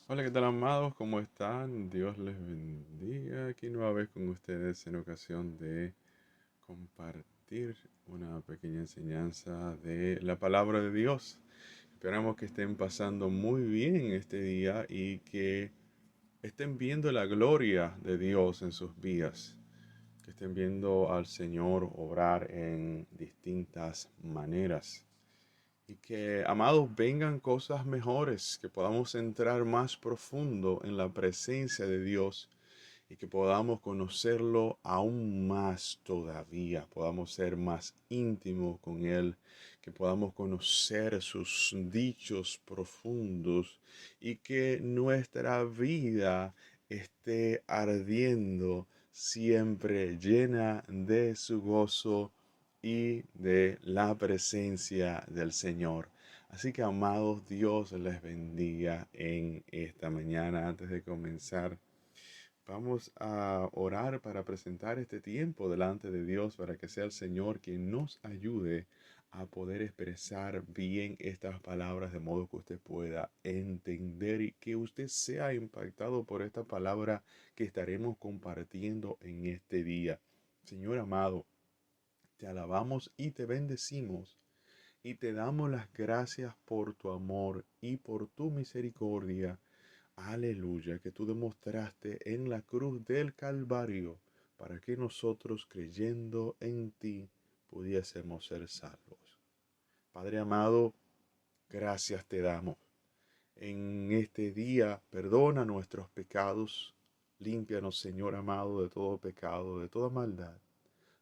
Hola, ¿qué tal, amados? ¿Cómo están? Dios les bendiga. Aquí nueva vez con ustedes en ocasión de compartir una pequeña enseñanza de la palabra de Dios. Esperamos que estén pasando muy bien este día y que estén viendo la gloria de Dios en sus vidas, que estén viendo al Señor obrar en distintas maneras. Y que, amados, vengan cosas mejores, que podamos entrar más profundo en la presencia de Dios y que podamos conocerlo aún más todavía, podamos ser más íntimos con Él, que podamos conocer sus dichos profundos y que nuestra vida esté ardiendo siempre llena de su gozo y de la presencia del Señor. Así que, amados, Dios les bendiga en esta mañana. Antes de comenzar, vamos a orar para presentar este tiempo delante de Dios para que sea el Señor quien nos ayude a poder expresar bien estas palabras de modo que usted pueda entender y que usted sea impactado por esta palabra que estaremos compartiendo en este día. Señor amado, te alabamos y te bendecimos y te damos las gracias por tu amor y por tu misericordia. Aleluya, que tú demostraste en la cruz del Calvario para que nosotros, creyendo en ti, pudiésemos ser salvos. Padre amado, gracias te damos. En este día, perdona nuestros pecados. Límpianos, Señor amado, de todo pecado, de toda maldad.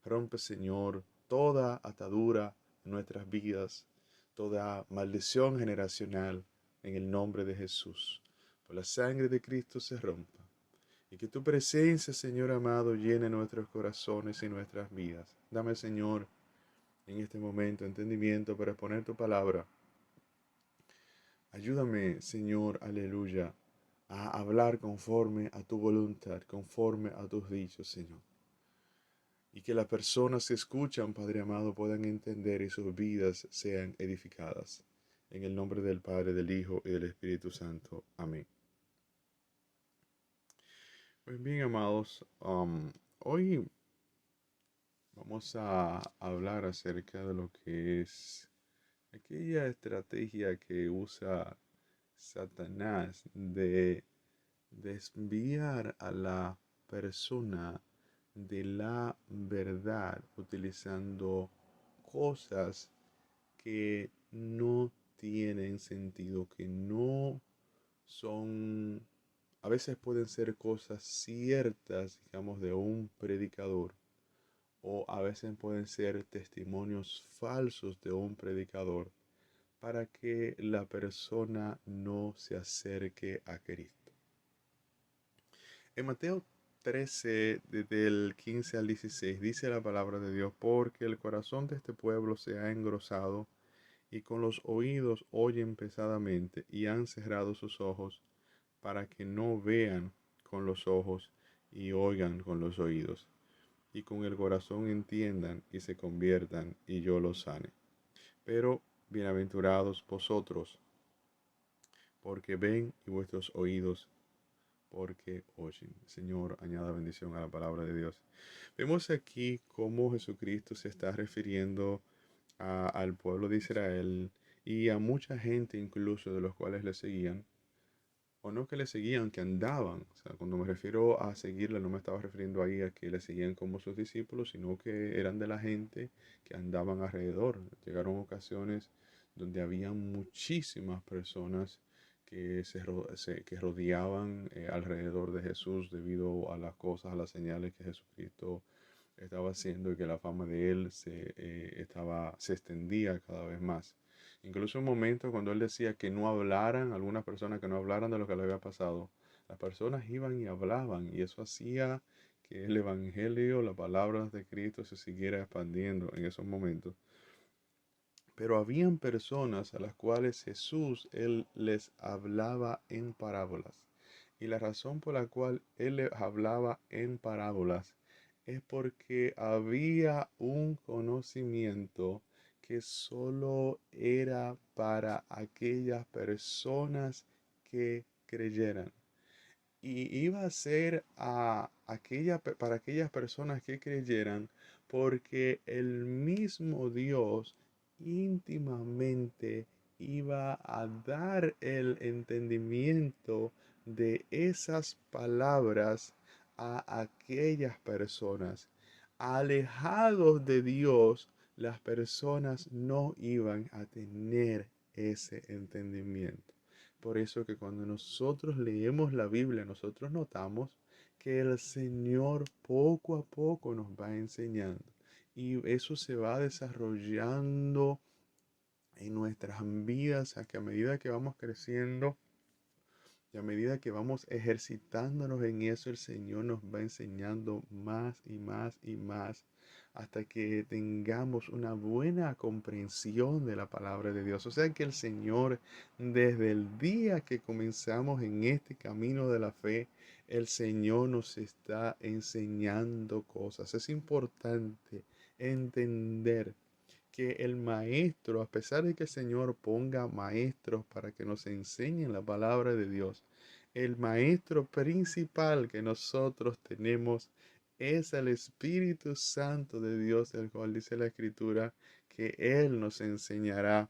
Rompe, Señor, toda atadura en nuestras vidas, toda maldición generacional, en el nombre de Jesús. Por la sangre de Cristo se rompa. Y que tu presencia, Señor amado, llene nuestros corazones y nuestras vidas. Dame, Señor, en este momento entendimiento para exponer tu palabra. Ayúdame, Señor, aleluya, a hablar conforme a tu voluntad, conforme a tus dichos, Señor. Y que las personas que escuchan, Padre amado, puedan entender y sus vidas sean edificadas. En el nombre del Padre, del Hijo y del Espíritu Santo. Amén. Pues bien, amados, hoy vamos a hablar acerca de lo que es aquella estrategia que usa Satanás de desviar a la persona de la verdad utilizando cosas que no tienen sentido, que no son, a veces pueden ser cosas ciertas, digamos, de un predicador, o a veces pueden ser testimonios falsos de un predicador para que la persona no se acerque a Cristo. En Mateo 13, desde el 15 al 16, dice la palabra de Dios, porque el corazón de este pueblo se ha engrosado y con los oídos oyen pesadamente y han cerrado sus ojos para que no vean con los ojos y oigan con los oídos y con el corazón entiendan y se conviertan y yo los sane. Pero bienaventurados vosotros, porque ven y vuestros oídos porque oyen. Señor, añada bendición a la palabra de Dios. Vemos aquí cómo Jesucristo se está refiriendo al pueblo de Israel y a mucha gente incluso de los cuales le seguían, o no que le seguían, que andaban. O sea, cuando me refiero a seguirle, no me estaba refiriendo ahí a que le seguían como sus discípulos, sino que eran de la gente que andaban alrededor. Llegaron ocasiones donde había muchísimas personas que que rodeaban alrededor de Jesús debido a las cosas, a las señales que Jesucristo estaba haciendo y que la fama de él se extendía cada vez más. Incluso en momentos cuando él decía que no hablaran, algunas personas que no hablaran de lo que le había pasado, las personas iban y hablaban y eso hacía que el Evangelio, las palabras de Cristo se siguiera expandiendo en esos momentos. Pero habían personas a las cuales Jesús, él les hablaba en parábolas. Y la razón por la cual él les hablaba en parábolas es porque había un conocimiento que solo era para aquellas personas que creyeran. Y iba a ser para aquellas personas que creyeran, porque el mismo Dios íntimamente iba a dar el entendimiento de esas palabras a aquellas personas. Alejados de Dios, las personas no iban a tener ese entendimiento. Por eso que cuando nosotros leemos la Biblia, nosotros notamos que el Señor poco a poco nos va enseñando. Y eso se va desarrollando en nuestras vidas a que a medida que vamos creciendo y a medida que vamos ejercitándonos en eso, el Señor nos va enseñando más y más y más hasta que tengamos una buena comprensión de la palabra de Dios. O sea que el Señor, desde el día que comenzamos en este camino de la fe, el Señor nos está enseñando cosas. Es importante entender que el maestro, a pesar de que el Señor ponga maestros para que nos enseñen la palabra de Dios, el maestro principal que nosotros tenemos es el Espíritu Santo de Dios, el cual dice la Escritura que Él nos enseñará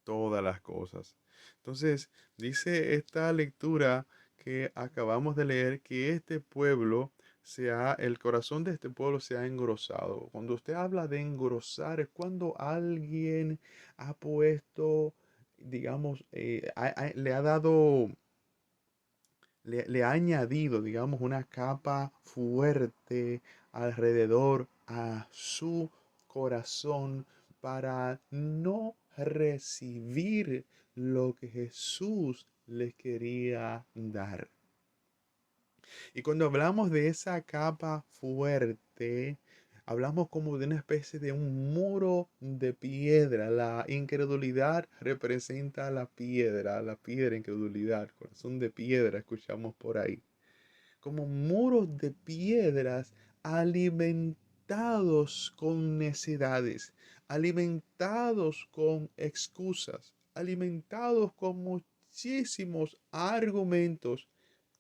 todas las cosas. Entonces, dice esta lectura que acabamos de leer que este pueblo el corazón de este pueblo se ha engrosado. Cuando usted habla de engrosar, es cuando alguien ha puesto, digamos, le ha dado, le ha añadido, digamos, una capa fuerte alrededor a su corazón para no recibir lo que Jesús les quería dar. Y cuando hablamos de esa capa fuerte, hablamos como de una especie de un muro de piedra. La incredulidad representa la piedra incredulidad, corazón de piedra, escuchamos por ahí. Como muros de piedras alimentados con necedades, alimentados con excusas, alimentados con muchísimos argumentos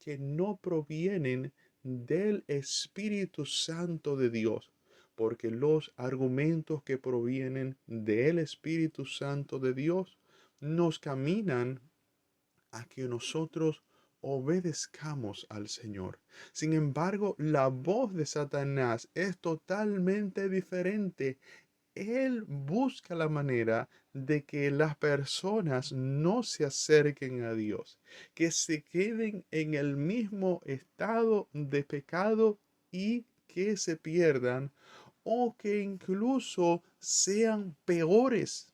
que no provienen del Espíritu Santo de Dios, porque los argumentos que provienen del Espíritu Santo de Dios nos caminan a que nosotros obedezcamos al Señor. Sin embargo, la voz de Satanás es totalmente diferente. Él busca la manera de que las personas no se acerquen a Dios, que se queden en el mismo estado de pecado y que se pierdan, o que incluso sean peores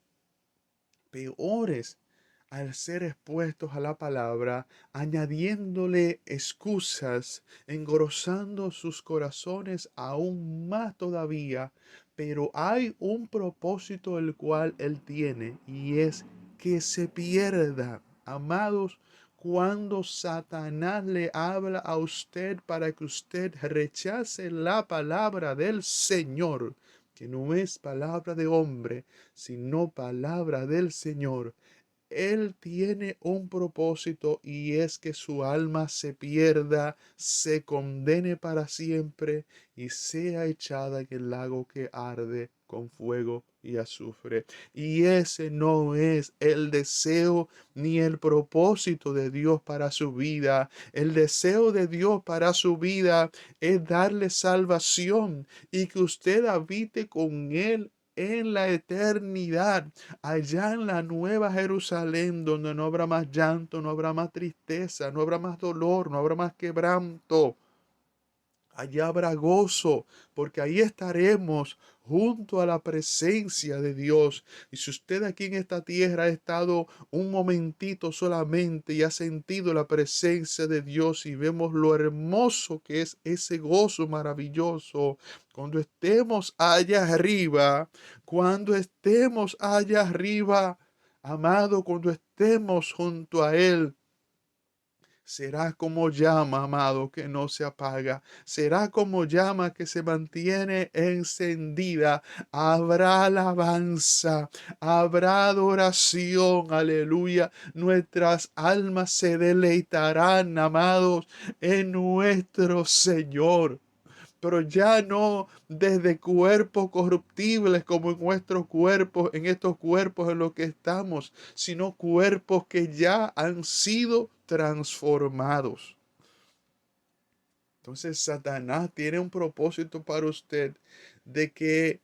al ser expuestos a la palabra, añadiéndole excusas, engrosando sus corazones aún más todavía. Pero hay un propósito el cual Él tiene, y es que se pierda. Amados, cuando Satanás le habla a usted para que usted rechace la palabra del Señor, que no es palabra de hombre, sino palabra del Señor, Él tiene un propósito, y es que su alma se pierda, se condene para siempre y sea echada en el lago que arde con fuego y azufre. Y ese no es el deseo ni el propósito de Dios para su vida. El deseo de Dios para su vida es darle salvación y que usted habite con Él en la eternidad, allá en la nueva Jerusalén, donde no habrá más llanto, no habrá más tristeza, no habrá más dolor, no habrá más quebranto. Allá habrá gozo, porque ahí estaremos junto a la presencia de Dios. Y si usted aquí en esta tierra ha estado un momentito solamente y ha sentido la presencia de Dios, y vemos lo hermoso que es ese gozo maravilloso, cuando estemos allá arriba, amado, cuando estemos junto a Él, Será como llama, amado, que no se apaga. Será como llama que se mantiene encendida. Habrá alabanza, habrá adoración, aleluya. Nuestras almas se deleitarán, amados, en nuestro Señor, pero ya no desde cuerpos corruptibles como en nuestros cuerpos, en estos cuerpos en los que estamos, sino cuerpos que ya han sido transformados. Entonces Satanás tiene un propósito para usted de que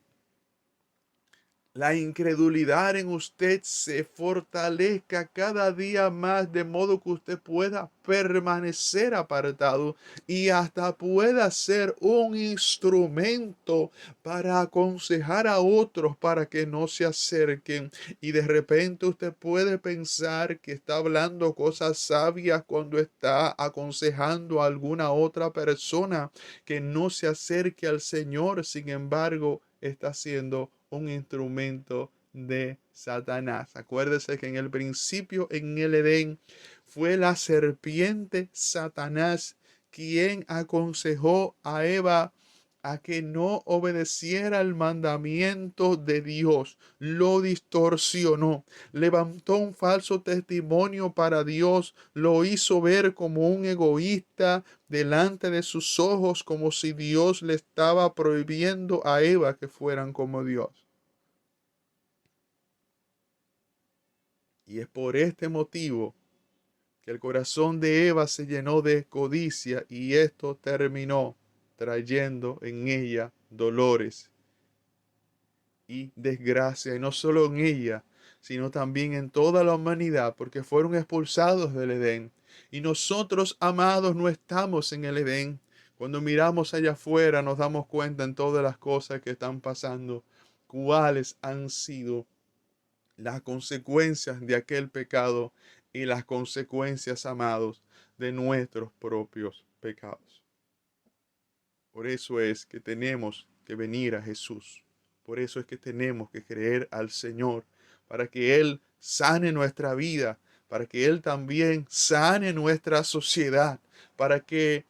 la incredulidad en usted se fortalezca cada día más, de modo que usted pueda permanecer apartado y hasta pueda ser un instrumento para aconsejar a otros para que no se acerquen. Y de repente usted puede pensar que está hablando cosas sabias cuando está aconsejando a alguna otra persona que no se acerque al Señor. Sin embargo, está siendo un instrumento de Satanás. Acuérdese que en el principio, en el Edén, fue la serpiente Satanás quien aconsejó a Eva a que no obedeciera el mandamiento de Dios. Lo distorsionó, levantó un falso testimonio para Dios, lo hizo ver como un egoísta delante de sus ojos, como si Dios le estaba prohibiendo a Eva que fueran como Dios. Y es por este motivo que el corazón de Eva se llenó de codicia y esto terminó trayendo en ella dolores y desgracia, y no solo en ella, sino también en toda la humanidad, porque fueron expulsados del Edén. Y nosotros, amados, no estamos en el Edén. Cuando miramos allá afuera nos damos cuenta en todas las cosas que están pasando, cuáles han sido las consecuencias de aquel pecado y las consecuencias, amados, de nuestros propios pecados. Por eso es que tenemos que venir a Jesús. Por eso es que tenemos que creer al Señor, para que Él sane nuestra vida, para que Él también sane nuestra sociedad, para que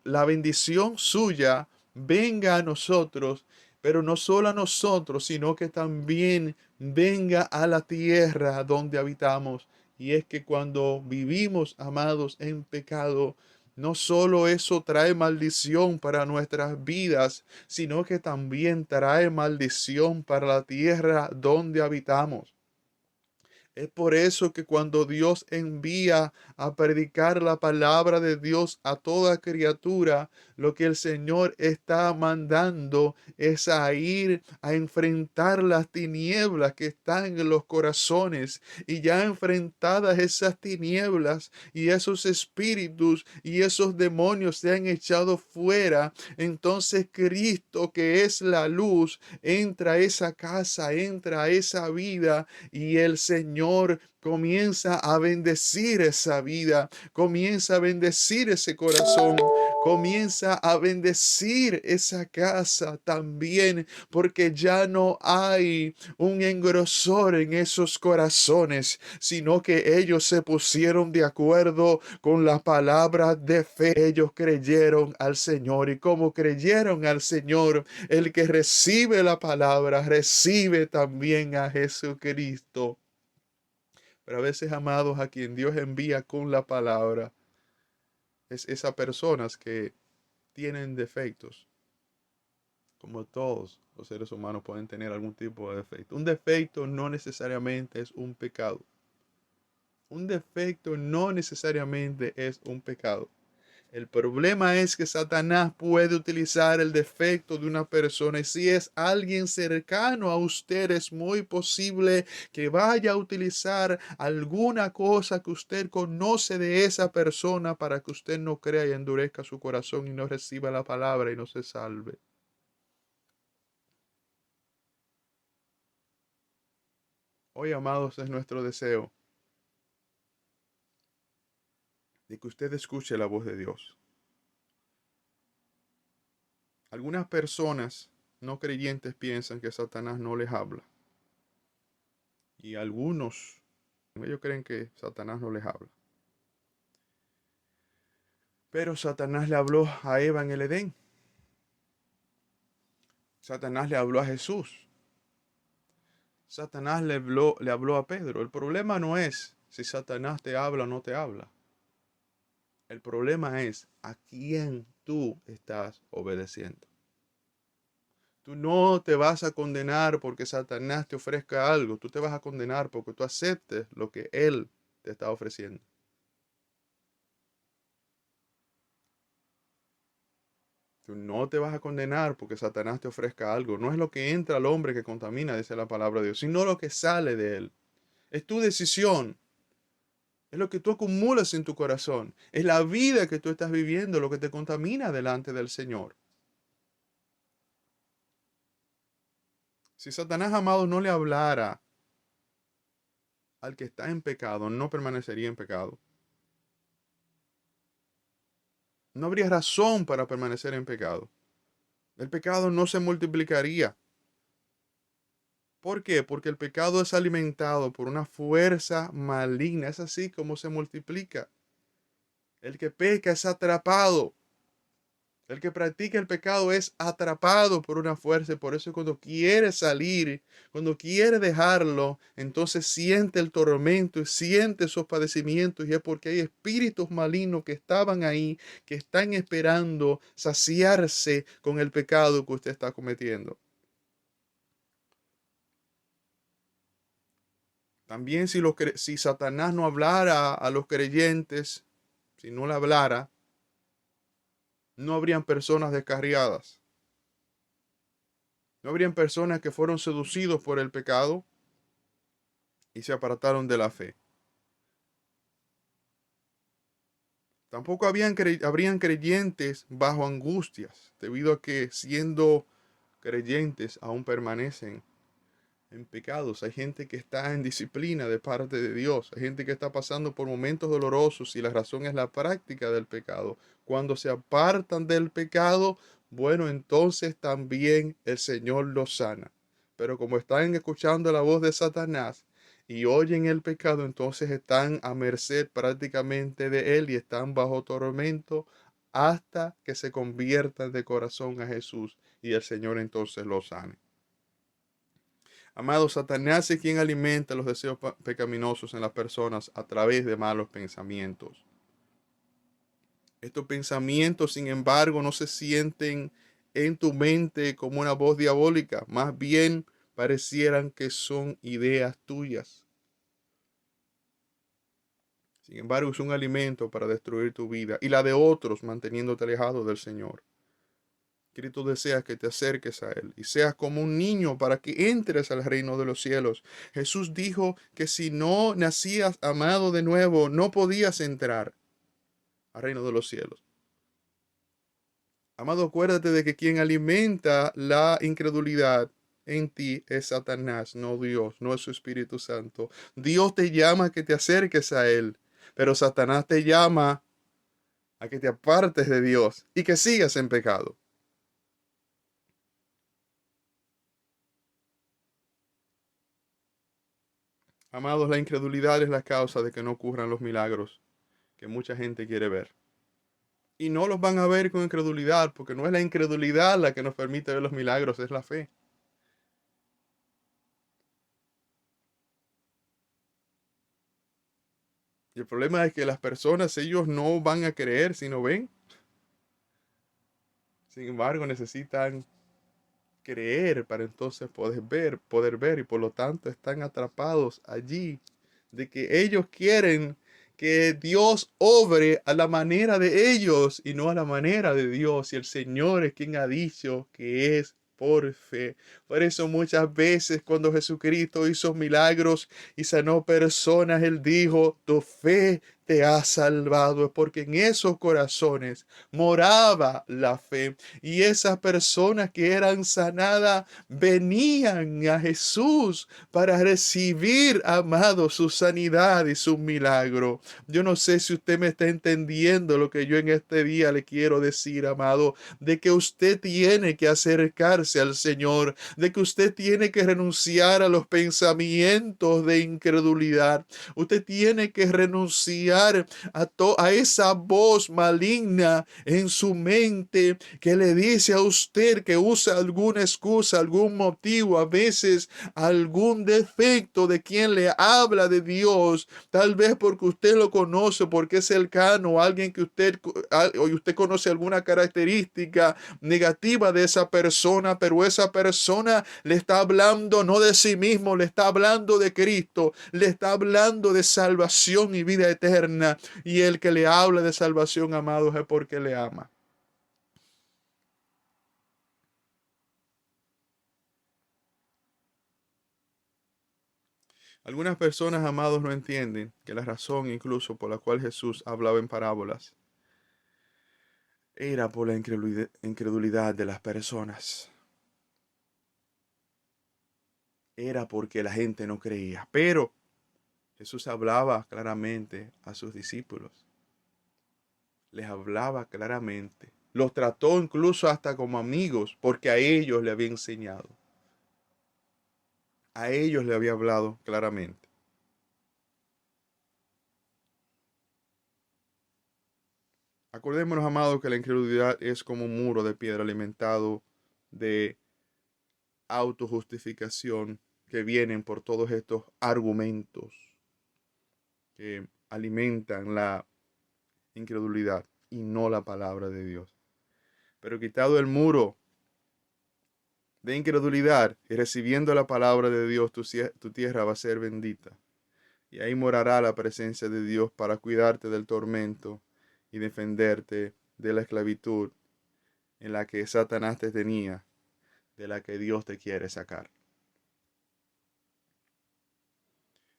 la bendición suya venga a nosotros, pero no solo a nosotros, sino que también venga a la tierra donde habitamos. Y es que cuando vivimos, amados, en pecado, no solo eso trae maldición para nuestras vidas, sino que también trae maldición para la tierra donde habitamos. Es por eso que cuando Dios envía a predicar la palabra de Dios a toda criatura, lo que el Señor está mandando es a ir a enfrentar las tinieblas que están en los corazones. Y ya enfrentadas esas tinieblas y esos espíritus y esos demonios se han echado fuera, entonces Cristo, que es la luz, entra a esa casa, entra a esa vida, y el Señor comienza a bendecir esa vida, comienza a bendecir ese corazón, comienza a bendecir esa casa también, porque ya no hay un engrosor en esos corazones, sino que ellos se pusieron de acuerdo con la palabra de fe. Ellos creyeron al Señor, y como creyeron al Señor, el que recibe la palabra recibe también a Jesucristo. Pero a veces, amados, a quien Dios envía con la palabra es esas personas que tienen defectos. Como todos los seres humanos pueden tener algún tipo de defecto. Un defecto no necesariamente es un pecado. Un defecto no necesariamente es un pecado. El problema es que Satanás puede utilizar el defecto de una persona, y si es alguien cercano a usted, es muy posible que vaya a utilizar alguna cosa que usted conoce de esa persona para que usted no crea y endurezca su corazón y no reciba la palabra y no se salve. Hoy, amados, es nuestro deseo de que usted escuche la voz de Dios. Algunas personas no creyentes piensan que Satanás no les habla. Y algunos, ellos creen que Satanás no les habla. Pero Satanás le habló a Eva en el Edén. Satanás le habló a Jesús. Satanás le habló a Pedro. El problema no es si Satanás te habla o no te habla. El problema es a quién tú estás obedeciendo. Tú no te vas a condenar porque Satanás te ofrezca algo. Tú te vas a condenar porque tú aceptes lo que él te está ofreciendo. Tú no te vas a condenar porque Satanás te ofrezca algo. No es lo que entra al hombre que contamina, dice la palabra de Dios, sino lo que sale de él. Es tu decisión. Es lo que tú acumulas en tu corazón. Es la vida que tú estás viviendo lo que te contamina delante del Señor. Si Satanás, amado, no le hablara al que está en pecado, no permanecería en pecado. No habría razón para permanecer en pecado. El pecado no se multiplicaría. ¿Por qué? Porque el pecado es alimentado por una fuerza maligna. Es así como se multiplica. El que peca es atrapado. El que practica el pecado es atrapado por una fuerza y por eso cuando quiere salir, cuando quiere dejarlo, entonces siente el tormento y siente esos padecimientos y es porque hay espíritus malignos que estaban ahí, que están esperando saciarse con el pecado que usted está cometiendo. También si Satanás no hablara a los creyentes, si no le hablara, no habrían personas descarriadas. No habrían personas que fueron seducidos por el pecado y se apartaron de la fe. Tampoco habrían creyentes bajo angustias, debido a que siendo creyentes aún permanecen en pecados. Hay gente que está en disciplina de parte de Dios. Hay gente que está pasando por momentos dolorosos y la razón es la práctica del pecado. Cuando se apartan del pecado, bueno, entonces también el Señor los sana. Pero como están escuchando la voz de Satanás y oyen el pecado, entonces están a merced prácticamente de él y están bajo tormento hasta que se conviertan de corazón a Jesús y el Señor entonces los sane. Amado, Satanás es quien alimenta los deseos pecaminosos en las personas a través de malos pensamientos. Estos pensamientos, sin embargo, no se sienten en tu mente como una voz diabólica, más bien parecieran que son ideas tuyas. Sin embargo, es un alimento para destruir tu vida y la de otros, manteniéndote alejado del Señor. Cristo desea que te acerques a Él y seas como un niño para que entres al reino de los cielos. Jesús dijo que si no nacías amado de nuevo, no podías entrar al reino de los cielos. Amado, acuérdate de que quien alimenta la incredulidad en ti es Satanás, no Dios, no es su Espíritu Santo. Dios te llama a que te acerques a Él, pero Satanás te llama a que te apartes de Dios y que sigas en pecado. Amados, la incredulidad es la causa de que no ocurran los milagros que mucha gente quiere ver. Y no los van a ver con incredulidad, porque no es la incredulidad la que nos permite ver los milagros, es la fe. Y el problema es que las personas, ellos no van a creer si no ven. Sin embargo, necesitan creer para entonces poder ver y por lo tanto están atrapados allí de que ellos quieren que Dios obre a la manera de ellos y no a la manera de Dios. Y el Señor es quien ha dicho que es por fe. Por eso muchas veces cuando Jesucristo hizo milagros y sanó personas, Él dijo, tu fe te ha salvado. Es porque en esos corazones moraba la fe. Y esas personas que eran sanadas venían a Jesús para recibir, amado, su sanidad y su milagro. Yo no sé si usted me está entendiendo lo que yo en este día le quiero decir, amado, de que usted tiene que acercarse al Señor, de que usted tiene que renunciar a los pensamientos de incredulidad. Usted tiene que renunciar escuchar a esa voz maligna en su mente que le dice a usted que usa alguna excusa, algún motivo, a veces algún defecto de quien le habla de Dios, tal vez porque usted lo conoce, porque es cercano, o alguien que usted conoce alguna característica negativa de esa persona, pero esa persona le está hablando no de sí mismo, le está hablando de Cristo, le está hablando de salvación y vida eterna, y el que le habla de salvación, amados, es porque le ama. Algunas personas, amados, no entienden que la razón incluso por la cual Jesús hablaba en parábolas era por la incredulidad de las personas. Era porque la gente no creía. Pero Jesús hablaba claramente a sus discípulos. Les hablaba claramente. Los trató incluso hasta como amigos porque a ellos le había enseñado. A ellos le había hablado claramente. Acordémonos, amados, que la incredulidad es como un muro de piedra alimentado de autojustificación que vienen por todos estos argumentos que alimentan la incredulidad y no la palabra de Dios. Pero quitado el muro de incredulidad y recibiendo la palabra de Dios, tu tierra va a ser bendita. Y ahí morará la presencia de Dios para cuidarte del tormento y defenderte de la esclavitud en la que Satanás te tenía, de la que Dios te quiere sacar.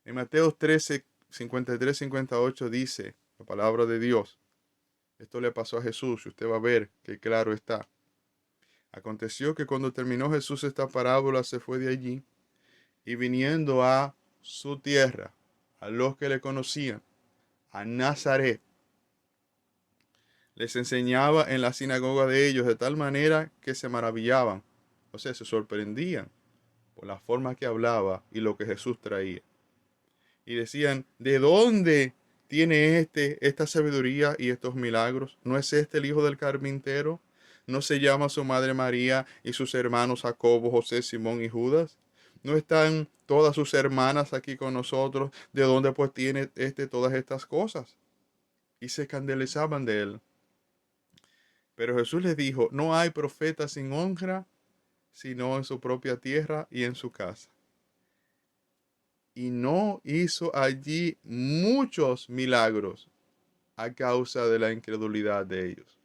En Mateo 13, 53-58 dice la palabra de Dios. Esto le pasó a Jesús y usted va a ver que claro está. Aconteció que cuando terminó Jesús esta parábola se fue de allí y viniendo a su tierra, a los que le conocían, a Nazaret, les enseñaba en la sinagoga de ellos de tal manera que se maravillaban, o sea, se sorprendían por la forma que hablaba y lo que Jesús traía. Y decían, ¿de dónde tiene esta sabiduría y estos milagros? ¿No es este el hijo del carpintero? ¿No se llama su madre María y sus hermanos Jacobo, José, Simón y Judas? ¿No están todas sus hermanas aquí con nosotros? ¿De dónde pues tiene todas estas cosas? Y se escandalizaban de él. Pero Jesús les dijo, no hay profeta sin honra, sino en su propia tierra y en su casa. Y no hizo allí muchos milagros a causa de la incredulidad de ellos.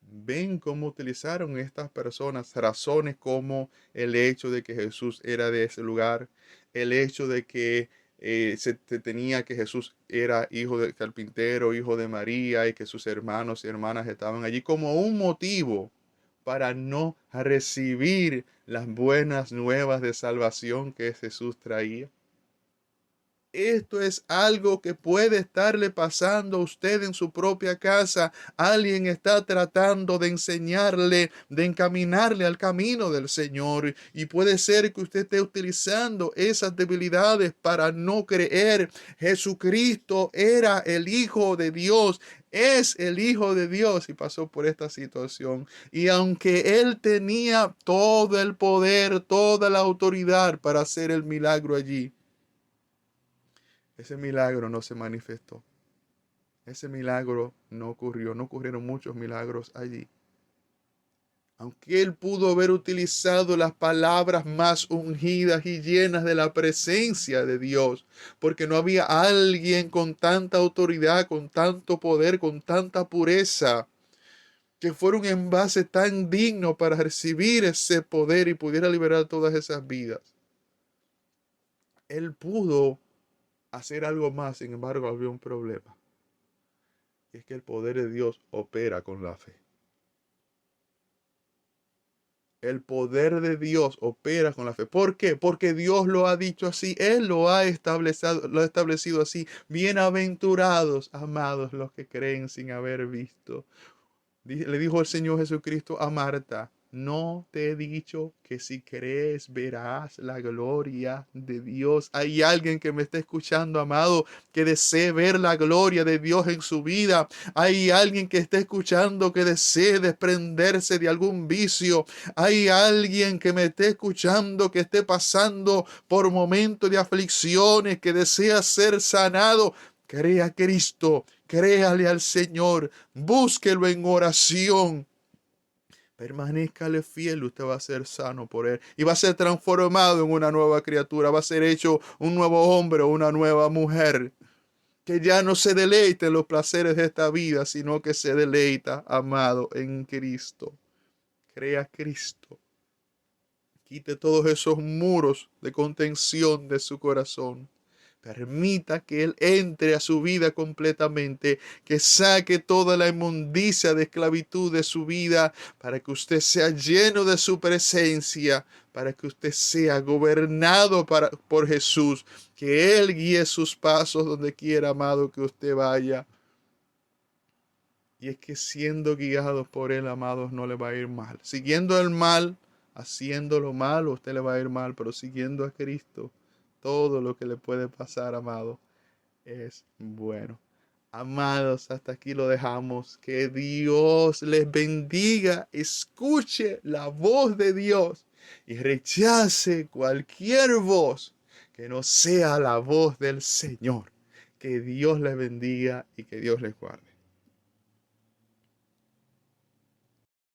Ven cómo utilizaron estas personas razones como el hecho de que Jesús era de ese lugar, el hecho de que se tenía que Jesús era hijo del carpintero, hijo de María y que sus hermanos y hermanas estaban allí como un motivo para no recibir las buenas nuevas de salvación que Jesús traía. Esto es algo que puede estarle pasando a usted en su propia casa. Alguien está tratando de enseñarle, de encaminarle al camino del Señor. Y puede ser que usted esté utilizando esas debilidades para no creer. Jesucristo era el Hijo de Dios. Es el Hijo de Dios y pasó por esta situación. Y aunque Él tenía todo el poder, toda la autoridad para hacer el milagro allí, ese milagro no se manifestó. Ese milagro no ocurrió. No ocurrieron muchos milagros allí. Aunque él pudo haber utilizado las palabras más ungidas y llenas de la presencia de Dios, porque no había alguien con tanta autoridad, con tanto poder, con tanta pureza, que fuera un envase tan digno para recibir ese poder y pudiera liberar todas esas vidas. Él pudo hacer algo más, sin embargo, había un problema. Y es que el poder de Dios opera con la fe. El poder de Dios opera con la fe. ¿Por qué? Porque Dios lo ha dicho así. Él lo ha establecido así. Bienaventurados, amados, los que creen sin haber visto. Le dijo el Señor Jesucristo a Marta, No te he dicho que si crees verás la gloria de Dios. Hay alguien que me está escuchando, amado, que desee ver la gloria de Dios en su vida. Hay alguien que está escuchando que desee desprenderse de algún vicio. Hay alguien que me esté escuchando que esté pasando por momentos de aflicciones, que desea ser sanado. Crea a Cristo, créale al Señor, búsquelo en oración. Permanezcale fiel, usted va a ser sano por él y va a ser transformado en una nueva criatura, va a ser hecho un nuevo hombre o una nueva mujer que ya no se deleita en los placeres de esta vida, sino que se deleita, amado, en Cristo. Crea Cristo. Quite todos esos muros de contención de su corazón. Permita que Él entre a su vida completamente, que saque toda la inmundicia de esclavitud de su vida, para que usted sea lleno de su presencia, para que usted sea gobernado por Jesús, que Él guíe sus pasos donde quiera, amado, que usted vaya. Y es que siendo guiado por Él, amados, no le va a ir mal. Siguiendo el mal, haciendo lo malo, usted le va a ir mal, pero siguiendo a Cristo, todo lo que le puede pasar, amado, es bueno. Amados, hasta aquí lo dejamos. Que Dios les bendiga. Escuche la voz de Dios y rechace cualquier voz que no sea la voz del Señor. Que Dios les bendiga y que Dios les guarde.